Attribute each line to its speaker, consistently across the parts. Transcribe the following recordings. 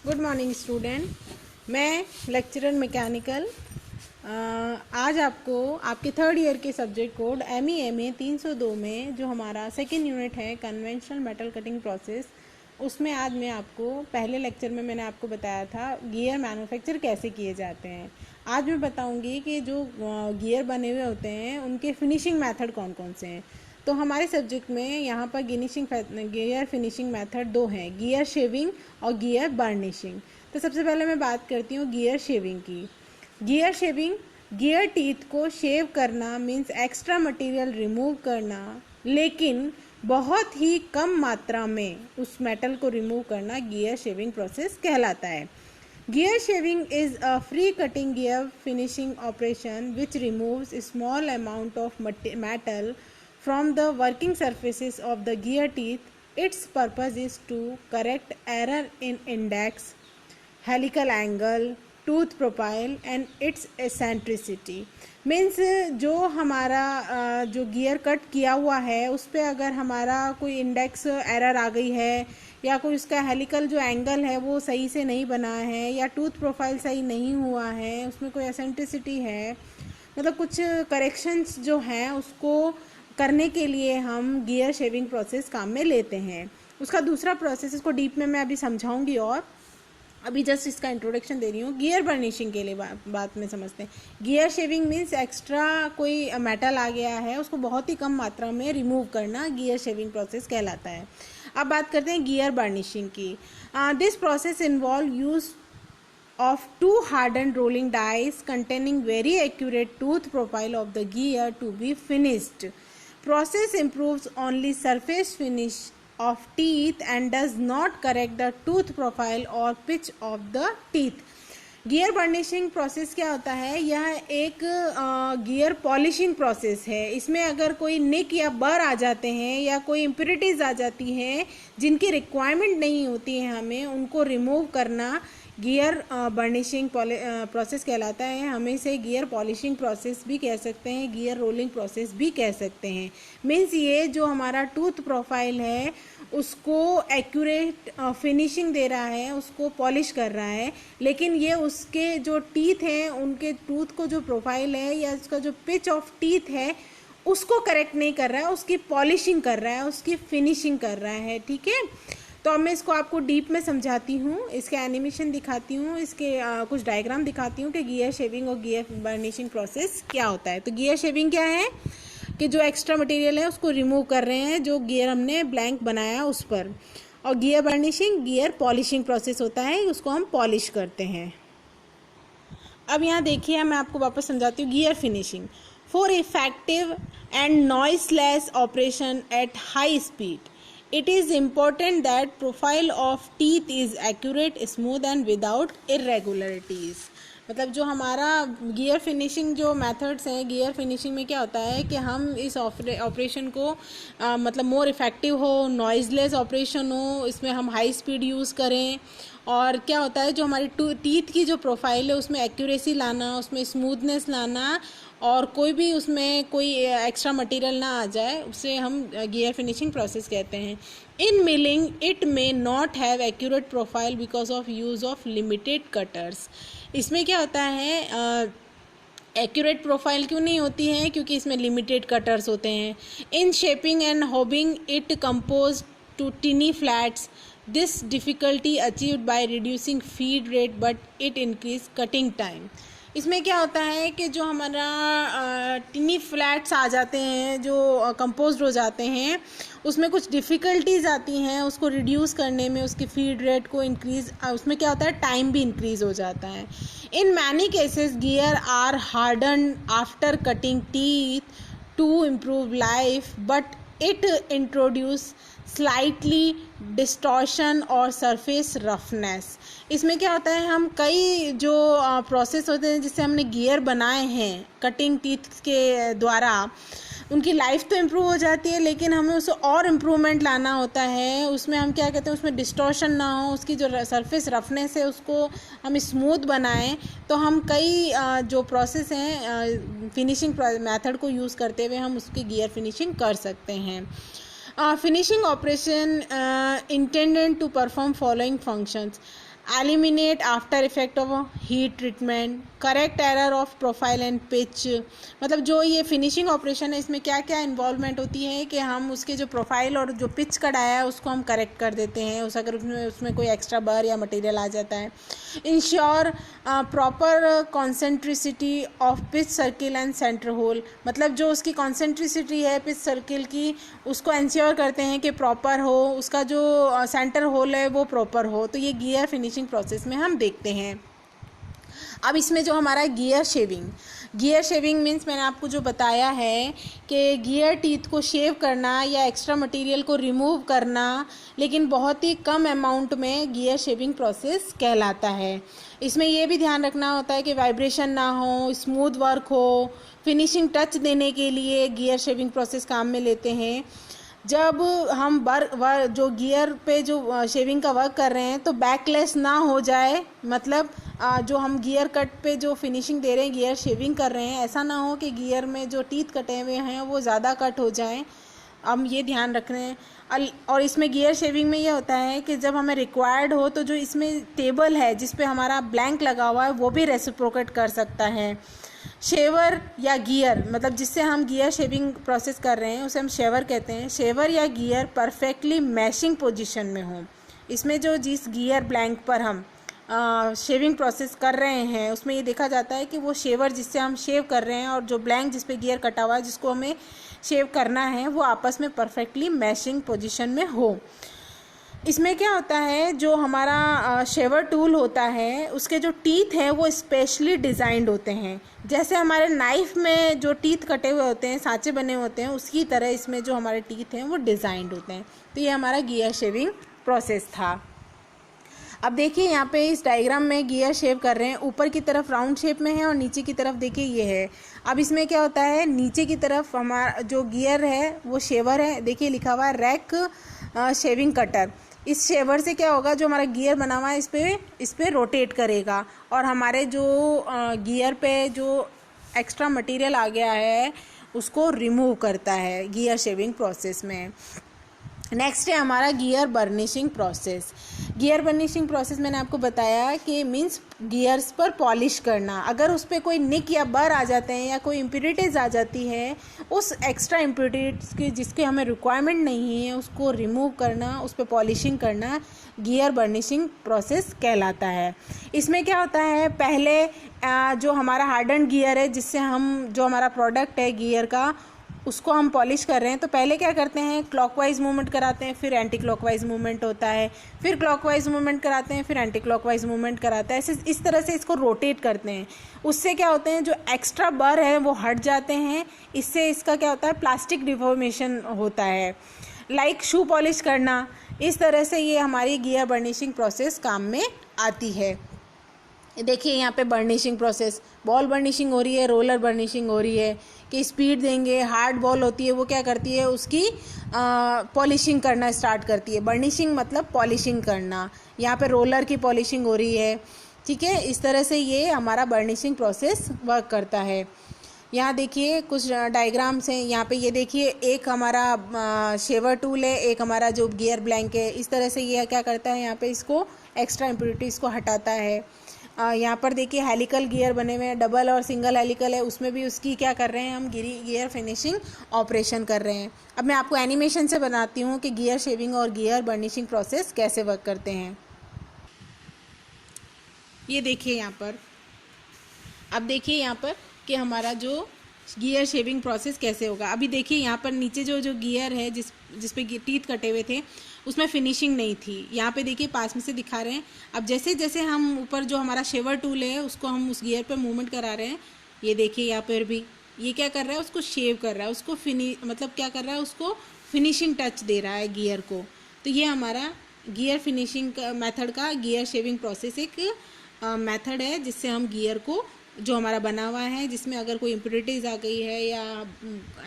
Speaker 1: Good morning student. मैं lecturer mechanical आज आपको आपके थर्ड ईयर के सब्जेक्ट कोड MEMA 302 में जो हमारा सेकेंड यूनिट है कन्वेंशनल मेटल कटिंग प्रोसेस, उसमें आज मैं आपको पहले लेक्चर में मैंने आपको बताया था गियर मैन्युफैक्चर कैसे किए जाते हैं। आज मैं बताऊंगी कि जो गियर बने हुए होते हैं उनके फिनिशिंग मेथड कौन कौन से हैं। तो हमारे सब्जेक्ट में यहाँ पर गियर फिनिशिंग मेथड दो हैं, गियर शेविंग और गियर बर्निशिंग। तो सबसे पहले मैं बात करती हूँ गियर शेविंग की। गियर शेविंग गियर टीथ को शेव करना मीन्स एक्स्ट्रा मटेरियल रिमूव करना, लेकिन बहुत ही कम मात्रा में उस मेटल को रिमूव करना गियर शेविंग प्रोसेस कहलाता है। Gear shaving is a free cutting gear finishing operation which removes small amount of metal from the working surfaces of the gear teeth. Its purpose is to correct error in index, helical angle, tooth profile and its eccentricity. Means जो हमारा जो gear cut किया हुआ है उस पर अगर हमारा कोई इंडेक्स एरर आ गई है या कोई उसका हेलिकल जो एंगल है वो सही से नहीं बना है या टूथ प्रोफाइल सही नहीं हुआ है, उसमें कोई एसेंट्रिसिटी है, मतलब कुछ करेक्शंस जो हैं उसको करने के लिए हम गियर शेविंग प्रोसेस काम में लेते हैं। उसका दूसरा प्रोसेस, इसको डीप में मैं अभी समझाऊंगी और अभी जस्ट इसका इंट्रोडक्शन दे रही हूँ। गियर बर्निशिंग के लिए बात में समझते हैं। गियर शेविंग मीन्स एक्स्ट्रा कोई मेटल आ गया है उसको बहुत ही कम मात्रा में रिमूव करना गियर शेविंग प्रोसेस कहलाता है। अब बात करते हैं गियर बर्निशिंग की। This process involve use of two hardened rolling dies containing very accurate tooth profile of the gear to be finished. Process improves only surface finish of teeth and does not correct the tooth profile or pitch of the teeth. Gear burnishing process क्या होता है? यह एक gear polishing process है। इसमें अगर कोई निक या बर आ जाते हैं या कोई इम्प्योरिटीज़ आ जाती हैं जिनकी रिक्वायरमेंट नहीं होती है, हमें उनको रिमूव करना गियर बर्निशिंग प्रोसेस कहलाता है। हम इसे गियर पॉलिशिंग प्रोसेस भी कह सकते हैं, गियर रोलिंग प्रोसेस भी कह सकते हैं। मीन्स ये जो हमारा टूथ प्रोफाइल है उसको एक्यूरेट फिनिशिंग दे रहा है, उसको पॉलिश कर रहा है, लेकिन ये उसके जो टीथ हैं उनके टूथ को जो प्रोफाइल है या उसका जो पिच ऑफ टीथ है उसको करेक्ट नहीं कर रहा है, उसकी पॉलिशिंग कर रहा है, उसकी फिनिशिंग कर रहा है। ठीक है, तो अब मैं इसको आपको डीप में समझाती हूँ, इसके एनिमेशन दिखाती हूँ, इसके कुछ डायग्राम दिखाती हूँ कि गियर शेविंग और गियर बर्निशिंग प्रोसेस क्या होता है। तो गियर शेविंग क्या है कि जो एक्स्ट्रा मटेरियल है उसको रिमूव कर रहे हैं जो गियर हमने ब्लैंक बनाया उस पर, और gear burnishing gear polishing process होता है, उसको हम पॉलिश करते हैं। अब यहाँ देखिए, मैं आपको वापस समझाती हूँ। Gear finishing for effective and noiseless operation at high speed it is important that profile of teeth is accurate, smooth and without irregularities. मतलब जो हमारा गियर फिनिशिंग जो मेथड्स हैं, गियर फिनिशिंग में क्या होता है कि हम इस ऑपरेशन को मतलब मोर इफ़ेक्टिव हो, नॉइजलेस ऑपरेशन हो, इसमें हम हाई स्पीड यूज़ करें, और क्या होता है जो हमारी टीथ की जो प्रोफाइल है उसमें एक्यूरेसी लाना, उसमें स्मूथनेस लाना, और कोई भी उसमें कोई एक्स्ट्रा मटेरियल ना आ जाए, उसे हम गियर फिनिशिंग प्रोसेस कहते हैं। In milling it may not have accurate profile because of use of limited cutters. इसमें क्या होता है, एक्यूरेट प्रोफाइल क्यों नहीं होती है? क्योंकि इसमें लिमिटेड कटर्स होते हैं। In shaping and hobbing it compose to tiny flats. This difficulty achieved by reducing feed rate but it increase cutting time. इसमें क्या होता है कि जो हमारा टिनी फ्लैट्स आ जाते हैं, जो कंपोज्ड हो जाते हैं, उसमें कुछ डिफ़िकल्टीज़ आती हैं उसको रिड्यूस करने में, उसकी फीड रेट को इंक्रीज़, उसमें क्या होता है टाइम भी इंक्रीज़ हो जाता है। In many cases gear are harden after cutting teeth to improve life, but it introduce slightly distortion और सरफेस रफनेस। इसमें क्या होता है, हम कई जो प्रोसेस होते हैं जिससे हमने गियर बनाए हैं कटिंग टीथ के द्वारा, उनकी लाइफ तो इम्प्रूव हो जाती है, लेकिन हमें उसे और इम्प्रूवमेंट लाना होता है। उसमें हम क्या कहते हैं, उसमें डिस्टॉर्शन ना हो, उसकी जो सरफेस रफनेस है उसको हम स्मूथ बनाएं। तो हम कई जो प्रोसेस हैं फिनिशिंग मेथड को यूज़ करते हुए हम उसकी गियर फिनिशिंग कर सकते हैं। finishing operation intended to perform following functions. Eliminate after effect of heat treatment, correct error of profile and pitch. मतलब जो ये फिनिशिंग ऑपरेशन है इसमें क्या क्या इन्वॉल्वमेंट होती है कि हम उसके जो प्रोफाइल और जो पिच कट आया है उसको हम करेक्ट कर देते हैं उस अगर उसमें कोई एक्स्ट्रा बर या मटेरियल आ जाता है। Ensure proper concentricity of pitch circle and centre hole, मतलब जो उसकी कॉन्सेंट्रिसिटी है पिच सर्किल की उसको इंश्योर करते हैं कि प्रॉपर हो, उसका जो सेंटर होल है वो प्रॉपर हो। तो ये गियर फिनिशिंग प्रोसेस में हम देखते हैं। अब इसमें जो हमारा गियर शेविंग मीन्स मैंने आपको जो बताया है कि गियर टीथ को शेव करना या एक्स्ट्रा मटेरियल को रिमूव करना, लेकिन बहुत ही कम अमाउंट में गियर शेविंग प्रोसेस कहलाता है। इसमें ये भी ध्यान रखना होता है कि वाइब्रेशन ना हो, स्मूथ वर्क हो। फिनिशिंग टच देने के लिए गियर शेविंग प्रोसेस काम में लेते हैं। जब हम जो गियर पे जो शेविंग का वर्क कर रहे हैं तो बैकलेस ना हो जाए, मतलब जो हम गियर कट पे जो फिनिशिंग दे रहे हैं, गियर शेविंग कर रहे हैं, ऐसा ना हो कि गियर में जो टीथ कटे हुए हैं वो ज़्यादा कट हो जाएं। हम ये ध्यान रख रहे हैं। और इसमें गियर शेविंग में ये होता है कि जब हमें रिक्वायर्ड हो तो जो इसमें टेबल है जिस पे हमारा ब्लैंक लगा हुआ है वो भी रेसिप्रोकेट कर सकता है। शेवर या गियर, मतलब जिससे हम गियर शेविंग प्रोसेस कर रहे हैं उसे हम शेवर कहते हैं। शेवर या गियर परफेक्टली मैशिंग पोजीशन में हो। इसमें जो जिस गियर ब्लैंक पर हम शेविंग प्रोसेस कर रहे हैं उसमें ये देखा जाता है कि वो शेवर जिससे हम शेव कर रहे हैं और जो ब्लैंक जिस पे गियर कटा हुआ है जिसको हमें शेव करना है वो आपस में परफेक्टली मैशिंग पोजीशन में हो। इसमें क्या होता है, जो हमारा शेवर टूल होता है उसके जो टीथ हैं वो स्पेशली डिज़ाइंड होते हैं। जैसे हमारे नाइफ़ में जो टीथ कटे हुए होते हैं, सांचे बने होते हैं, उसी तरह इसमें जो हमारे टीथ हैं वो डिज़ाइंड होते हैं। तो ये हमारा गियर शेविंग प्रोसेस था। अब देखिए यहाँ पे इस डायग्राम में गियर शेव कर रहे हैं, ऊपर की तरफ राउंड शेप में है और नीचे की तरफ देखिए ये है। अब इसमें क्या होता है, नीचे की तरफ हमारा जो गियर है वो शेवर है, देखिए लिखा हुआ है रैक शेविंग कटर। इस शेवर से क्या होगा, जो हमारा गियर बना हुआ है इस पे रोटेट करेगा और हमारे जो गियर पे जो एक्स्ट्रा मटेरियल आ गया है उसको रिमूव करता है गियर शेविंग प्रोसेस में। नेक्स्ट है हमारा gear burnishing process. Gear burnishing process मैंने आपको बताया कि मीन्स गियर्स पर पॉलिश करना। अगर उस पर कोई निक या बर आ जाते हैं या कोई इम्प्योरिटीज़ आ जाती है, उस एक्स्ट्रा इम्प्योरिटीज़ की जिसके हमें रिक्वायरमेंट नहीं है उसको रिमूव करना, उस पर पॉलिशिंग करना गियर बर्निशिंग प्रोसेस कहलाता है। इसमें क्या होता है, पहले जो हमारा हार्डन गियर है जिससे हम जो हमारा प्रोडक्ट है गियर का उसको हम पॉलिश कर रहे हैं, तो पहले क्या करते हैं, क्लॉकवाइज मूवमेंट कराते हैं, फिर एंटी क्लॉकवाइज मूवमेंट होता है, फिर क्लॉकवाइज मूवमेंट कराते हैं, फिर एंटी क्लॉकवाइज मूवमेंट कराता है। ऐसे इस तरह से इसको रोटेट करते हैं। उससे क्या होते हैं, जो एक्स्ट्रा बर है वो हट जाते हैं। इससे इसका क्या होता है, प्लास्टिक डिफॉर्मेशन होता है। लाइक शू पॉलिश करना, इस तरह से ये हमारी गियर बर्निशिंग प्रोसेस काम में आती है। देखिए यहाँ पे बर्निशिंग प्रोसेस, बॉल बर्निशिंग हो रही है, रोलर बर्निशिंग हो रही है कि स्पीड देंगे। हार्ड बॉल होती है वो क्या करती है, उसकी पॉलिशिंग करना स्टार्ट करती है। बर्निशिंग मतलब पॉलिशिंग करना। यहाँ पे रोलर की पॉलिशिंग हो रही है, ठीक है। इस तरह से ये हमारा बर्निशिंग प्रोसेस वर्क करता है। यहाँ देखिए कुछ डायग्राम्स हैं। यहाँ पे ये देखिए एक हमारा शेवर टूल है, एक हमारा जो गियर ब्लैंक है। इस तरह से ये क्या करता है, यहाँ पे इसको एक्स्ट्रा इम्प्योरिटीज़ को हटाता है। यहाँ पर देखिए हेलिकल गियर बने हुए हैं, डबल और सिंगल हेलिकल है, उसमें भी उसकी क्या कर रहे हैं हम, गियर फिनिशिंग ऑपरेशन कर रहे हैं। अब मैं आपको एनिमेशन से बनाती हूँ कि गियर शेविंग और गियर बर्निशिंग प्रोसेस कैसे वर्क करते हैं। ये देखिए यहाँ पर, अब देखिए यहाँ पर कि हमारा जो गियर शेविंग प्रोसेस कैसे होगा। अभी देखिए यहाँ पर नीचे जो गियर है जिस पे टीथ कटे हुए थे उसमें फिनिशिंग नहीं थी। यहाँ पे देखिए पास में से दिखा रहे हैं। अब जैसे जैसे हम ऊपर जो हमारा शेवर टूल है उसको हम उस गियर पर मूवमेंट करा रहे हैं, ये देखिए यहाँ पर भी ये क्या कर रहा है, उसको शेव कर रहा है, उसको मतलब क्या कर रहा है, उसको फिनिशिंग टच दे रहा है गियर को। तो ये हमारा गियर फिनिशिंग मेथड का गियर शेविंग प्रोसेस एक मेथड है जिससे हम गियर को जो हमारा बना हुआ है जिसमें अगर कोई इम्प्योरिटीज़ आ गई है या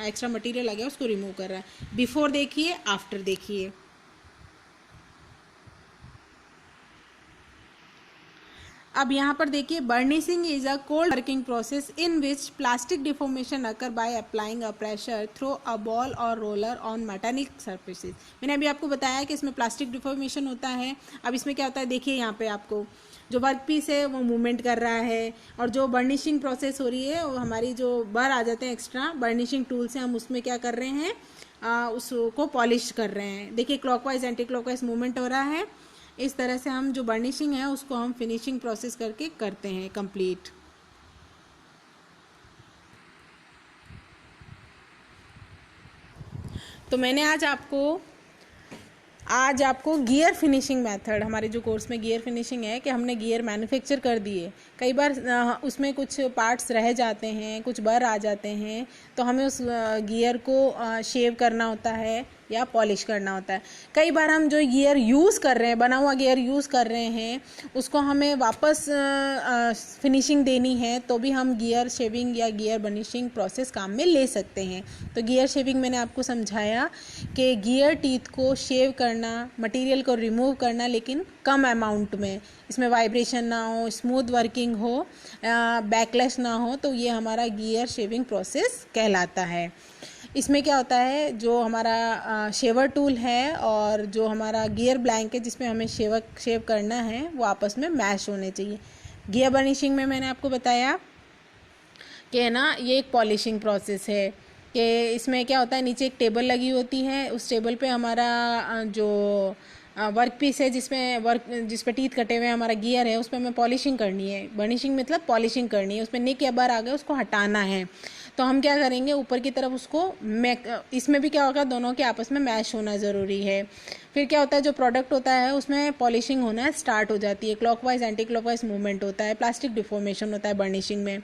Speaker 1: एक्स्ट्रा मटेरियल आ गया उसको रिमूव कर रहा है। बिफोर देखिए, आफ्टर देखिए। अब यहाँ पर देखिए, burnishing is a cold working process in which plastic deformation occur by applying a pressure through a ball और रोलर ऑन मेटालिक सर्फेसिस। मैंने अभी आपको बताया कि इसमें प्लास्टिक डिफॉर्मेशन होता है। अब इसमें क्या होता है, देखिए यहाँ पे आपको जो वर्क पीस है वो मूवमेंट कर रहा है, और जो बर्निशिंग प्रोसेस हो रही है वो हमारी जो बर आ जाते हैं एक्स्ट्रा बर्निशिंग टूल से, हम उसमें क्या कर रहे हैं, उसको पॉलिश कर रहे हैं। देखिए क्लॉकवाइज एंटी क्लॉकवाइज मूवमेंट हो रहा है। इस तरह से हम जो बर्निशिंग है उसको हम फिनिशिंग प्रोसेस करके करते हैं कंप्लीट। तो मैंने आज आपको गियर फिनिशिंग मेथड, हमारे जो कोर्स में गियर फिनिशिंग है कि हमने गियर मैन्युफैक्चर कर दिए, कई बार उसमें कुछ पार्ट्स रह जाते हैं, कुछ बर आ जाते हैं, तो हमें उस गियर को शेव करना होता है या पॉलिश करना होता है। कई बार हम जो गियर यूज़ कर रहे हैं, बना हुआ गियर यूज़ कर रहे हैं, उसको हमें वापस फिनिशिंग देनी है, तो भी हम गियर शेविंग या गियर बर्निशिंग प्रोसेस काम में ले सकते हैं। तो गियर शेविंग मैंने आपको समझाया कि गियर टीथ को शेव करना, मटेरियल को रिमूव करना, लेकिन कम अमाउंट में, इसमें वाइब्रेशन ना हो, स्मूथ वर्किंग हो, बैकलैश ना हो, तो ये हमारा गियर शेविंग प्रोसेस कहलाता है। इसमें क्या होता है, जो हमारा शेवर टूल है और जो हमारा गियर ब्लैंक है जिसमें हमें शेव करना है, वो आपस में मैश होने चाहिए। गियर बर्निशिंग में मैंने आपको बताया कि ना ये एक पॉलिशिंग प्रोसेस है कि इसमें क्या होता है, नीचे एक टेबल लगी होती है, उस टेबल पे हमारा जो वर्क पीस है जिस पे टीथ कटे हुए हमारा गियर है, उस पर हमें पॉलिशिंग करनी है। बर्निशिंग मतलब पॉलिशिंग करनी है, उसमें निक या बर आ गए उसको हटाना है। तो हम क्या करेंगे, ऊपर की तरफ उसको इसमें भी क्या होगा, दोनों के आपस में मैश होना ज़रूरी है। फिर क्या होता है, जो प्रोडक्ट होता है उसमें पॉलिशिंग होना स्टार्ट हो जाती है, क्लॉकवाइज एंटी क्लॉकवाइज मूवमेंट होता है, प्लास्टिक डिफॉर्मेशन होता है बर्निशिंग में।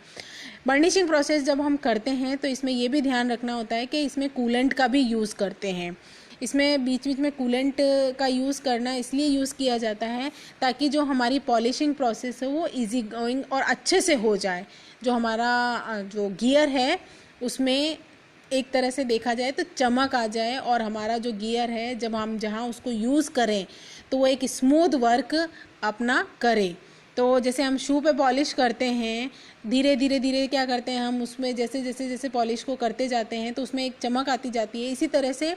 Speaker 1: बर्निशिंग प्रोसेस जब हम करते हैं तो इसमें ये भी ध्यान रखना होता है कि इसमें कूलेंट का भी यूज़ करते हैं। इसमें बीच बीच में कूलेंट का यूज़ करना इसलिए यूज़ किया जाता है ताकि जो हमारी पॉलिशिंग प्रोसेस है वो इजी गोइंग और अच्छे से हो जाए। जो हमारा जो गियर है उसमें एक तरह से देखा जाए तो चमक आ जाए, और हमारा जो गियर है जब हम जहाँ उसको यूज़ करें तो वो एक स्मूथ वर्क अपना करे। तो जैसे हम शू पे पॉलिश करते हैं, धीरे धीरे क्या करते हैं हम, उसमें जैसे जैसे जैसे पॉलिश को करते जाते हैं तो उसमें एक चमक आती जाती है। इसी तरह से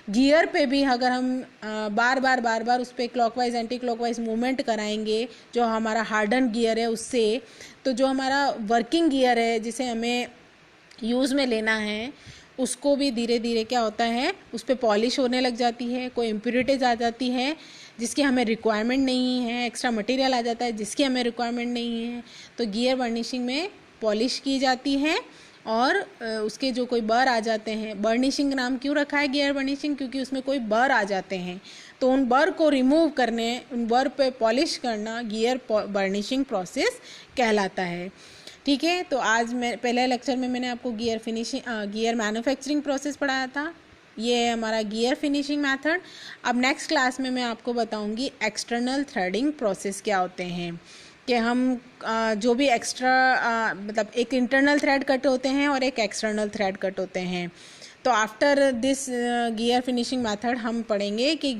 Speaker 1: गियर पे भी अगर हम बार बार उस पर क्लॉकवाइज एंटी क्लॉकवाइज मूवमेंट कराएंगे जो हमारा हार्डन गियर है उससे, तो जो हमारा वर्किंग गियर है जिसे हमें यूज़ में लेना है उसको भी धीरे धीरे क्या होता है, उस पर पॉलिश होने लग जाती है, कोई इम्प्योरिटीज आ जाती है जिसकी हमें रिक्वायरमेंट नहीं है, एक्स्ट्रा मटेरियल आ जाता है जिसकी हमें रिक्वायरमेंट नहीं है। तो गियर बर्निशिंग में पॉलिश की जाती है, और उसके जो कोई बर आ जाते हैं, बर्निशिंग नाम क्यों रखा है गियर बर्निशिंग, क्योंकि उसमें कोई बर आ जाते हैं, तो उन बर को रिमूव करने, उन बर पे पॉलिश करना गियर बर्निशिंग प्रोसेस कहलाता है। ठीक है, तो आज मैं पहले लेक्चर में मैंने आपको गियर मैन्युफैक्चरिंग प्रोसेस पढ़ाया था। ये है हमारा गियर फिनिशिंग मेथड। अब नेक्स्ट क्लास में मैं आपको बताऊंगी एक्सटर्नल थ्रेडिंग प्रोसेस क्या होते हैं, कि हम जो भी एक्स्ट्रा मतलब एक इंटरनल थ्रेड कट होते हैं और एक एक्सटर्नल थ्रेड कट होते हैं। तो after this gear finishing method हम पढ़ेंगे कि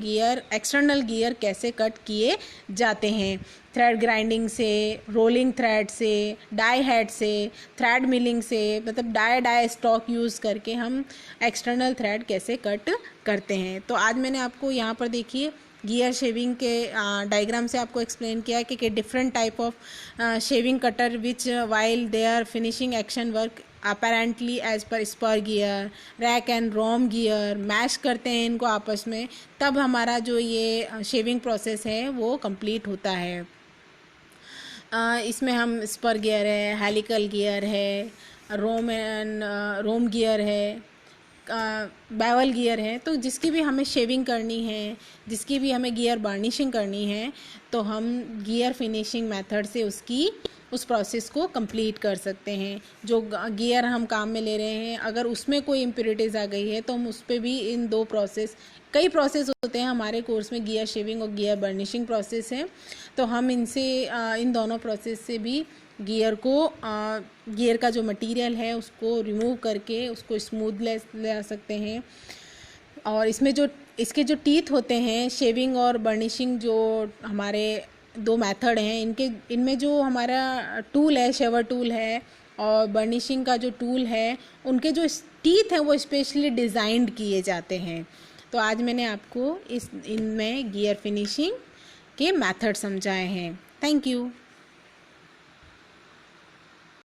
Speaker 1: एक्सटर्नल गियर कैसे कट किए जाते हैं, थ्रेड ग्राइंडिंग से, रोलिंग थ्रेड से, डाई हेड से, थ्रेड मिलिंग से, मतलब डाई स्टॉक यूज़ करके हम एक्सटर्नल थ्रेड कैसे कट करते हैं। तो आज मैंने आपको यहाँ पर देखिए गियर शेविंग के डायग्राम से आपको एक्सप्लेन किया है कि different type of shaving cutter which while they are finishing action work apparently edge पर spur gear, rack and worm gear, mesh करते हैं इनको आपस में, तब हमारा जो ये शेविंग प्रोसेस है वो कंप्लीट होता है। इसमें हम स्पर गियर है, हेलिकल गियर है, रोम गियर है, बैवल गियर है, तो जिसकी भी हमें शेविंग करनी है, जिसकी भी हमें गियर बार्निशिंग करनी है, तो हम गियर फिनिशिंग मेथड से उस प्रोसेस को कंप्लीट कर सकते हैं। जो गियर हम काम में ले रहे हैं अगर उसमें कोई इम्प्योरिटीज़ आ गई है तो हम उस पर भी कई प्रोसेस होते हैं हमारे कोर्स में, गियर शेविंग और गियर बर्निशिंग प्रोसेस है, तो हम इन दोनों प्रोसेस से भी गियर का जो मटेरियल है उसको रिमूव करके उसको स्मूथ ले सकते हैं। और इसमें इसके जो टीथ होते हैं, शेविंग और बर्निशिंग जो हमारे दो मेथड हैं इनमें जो हमारा टूल है, शेवर टूल है और बर्निशिंग का जो टूल है, उनके जो टीथ हैं वो स्पेशली डिज़ाइंड किए जाते हैं। तो आज मैंने आपको इनमें गियर फिनिशिंग के मेथड समझाए हैं। Thank you.